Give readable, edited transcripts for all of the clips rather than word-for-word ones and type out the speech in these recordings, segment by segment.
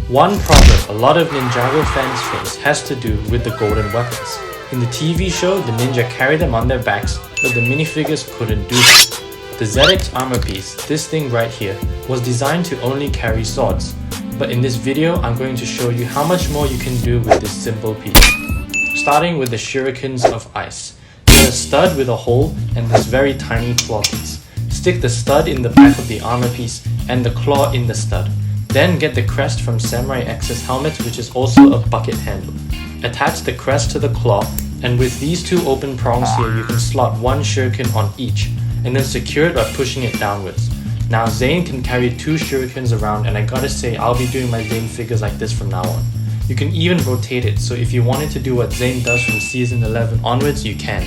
One problem a lot of Ninjago fans face has to do with the golden weapons. In the TV show, the ninja carried them on their backs, but the minifigures couldn't do that. The ZX armor piece, this thing right here, was designed to only carry swords. But in this video, I'm going to show you how much more you can do with this simple piece. Starting with the shurikens of ice. Get a stud with a hole and this very tiny claw piece. Stick the stud in the back of the armor piece and the claw in the stud. Then get the crest from Samurai X's helmet, which is also a bucket handle. Attach the crest to the claw, and with these two open prongs here, you can slot one shuriken on each, and then secure it by pushing it downwards. Now Zane can carry two shurikens around, and I gotta say I'll be doing my Zane figures like this from now on. You can even rotate it, so if you wanted to do what Zane does from season 11 onwards, you can.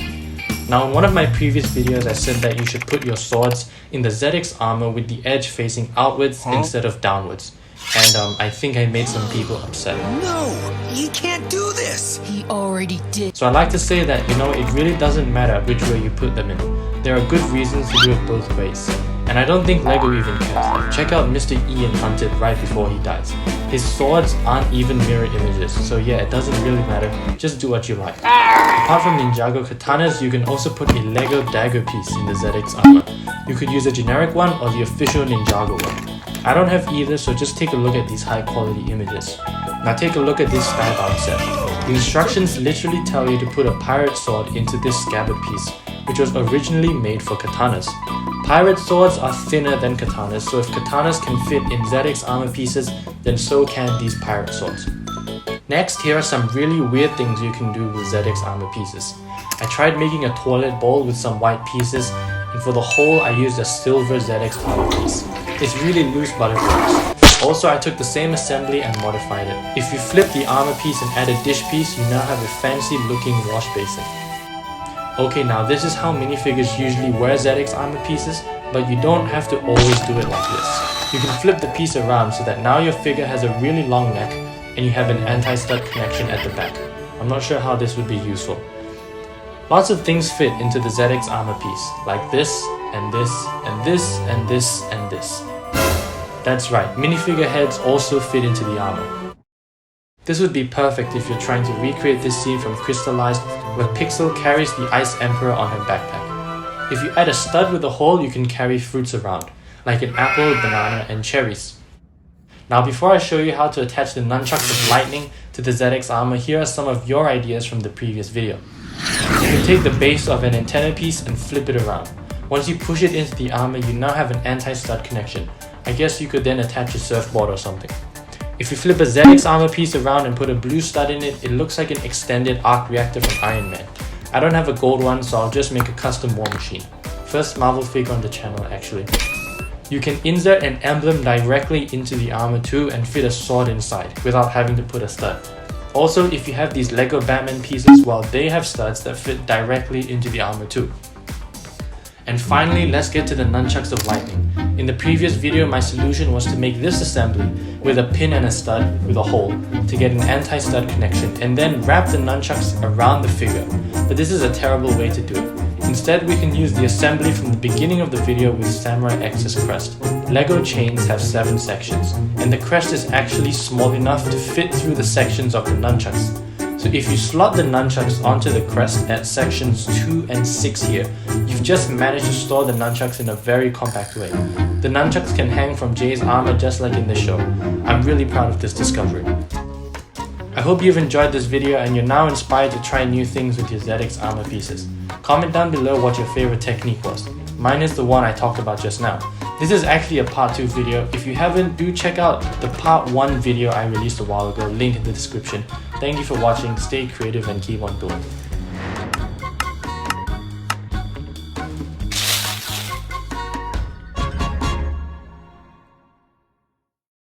Now in one of my previous videos I said that you should put your swords in the ZX armor with the edge facing outwards instead of downwards. And I think I made some people upset. No, you can't do this! He already did. So I like to say that, it really doesn't matter which way you put them in. There are good reasons to do it both ways. And I don't think LEGO even cares. Like, check out Mr. Ian Hunted right before he dies. His swords aren't even mirror images, so yeah, it doesn't really matter, just do what you like. Apart from Ninjago katanas, you can also put a LEGO dagger piece in the ZX armor. You could use a generic one or the official Ninjago one. I don't have either, so just take a look at these high quality images. Now take a look at this skybound set. The instructions literally tell you to put a pirate sword into this scabbard piece, which was originally made for katanas. Pirate swords are thinner than katanas, so if katanas can fit in ZX armor pieces, then so can these pirate swords. Next, here are some really weird things you can do with ZX armor pieces. I tried making a toilet bowl with some white pieces, and for the hole I used a silver ZX armor piece. It's really loose, but it works. Also, I took the same assembly and modified it. If you flip the armor piece and add a dish piece, you now have a fancy looking wash basin. Okay, now this is how minifigures usually wear ZX armor pieces, but you don't have to always do it like this. You can flip the piece around so that now your figure has a really long neck and you have an anti-stud connection at the back. I'm not sure how this would be useful. Lots of things fit into the ZX armor piece, like this, and this, and this, and this, and this. That's right, minifigure heads also fit into the armor. This would be perfect if you're trying to recreate this scene from Crystallized, where Pixel carries the Ice Emperor on her backpack. If you add a stud with a hole, you can carry fruits around, like an apple, banana, and cherries. Now before I show you how to attach the Nunchucks of Lightning to the ZX armor, here are some of your ideas from the previous video. You can take the base of an antenna piece and flip it around. Once you push it into the armor, you now have an anti-stud connection. I guess you could then attach a surfboard or something. If you flip a ZX armor piece around and put a blue stud in it, it looks like an extended arc reactor from Iron Man. I don't have a gold one, so I'll just make a custom war machine. First Marvel figure on the channel actually. You can insert an emblem directly into the armor too and fit a sword inside without having to put a stud. Also, if you have these LEGO Batman pieces, well, they have studs that fit directly into the armor too. And finally, let's get to the Nunchucks of Lightning. In the previous video, my solution was to make this assembly with a pin and a stud with a hole to get an anti-stud connection and then wrap the nunchucks around the figure. But this is a terrible way to do it. Instead, we can use the assembly from the beginning of the video with Samurai X's crest. LEGO chains have 7 sections, and the crest is actually small enough to fit through the sections of the nunchucks. So if you slot the nunchucks onto the crest at sections 2 and 6 here, you've just managed to store the nunchucks in a very compact way. The nunchucks can hang from Jay's armor just like in the show. I'm really proud of this discovery. I hope you've enjoyed this video and you're now inspired to try new things with your ZX armor pieces. Comment down below what your favorite technique was. Mine is the one I talked about just now. This is actually a part 2 video. If you haven't, do check out the part 1 video I released a while ago, link in the description. Thank you for watching, stay creative and keep on going.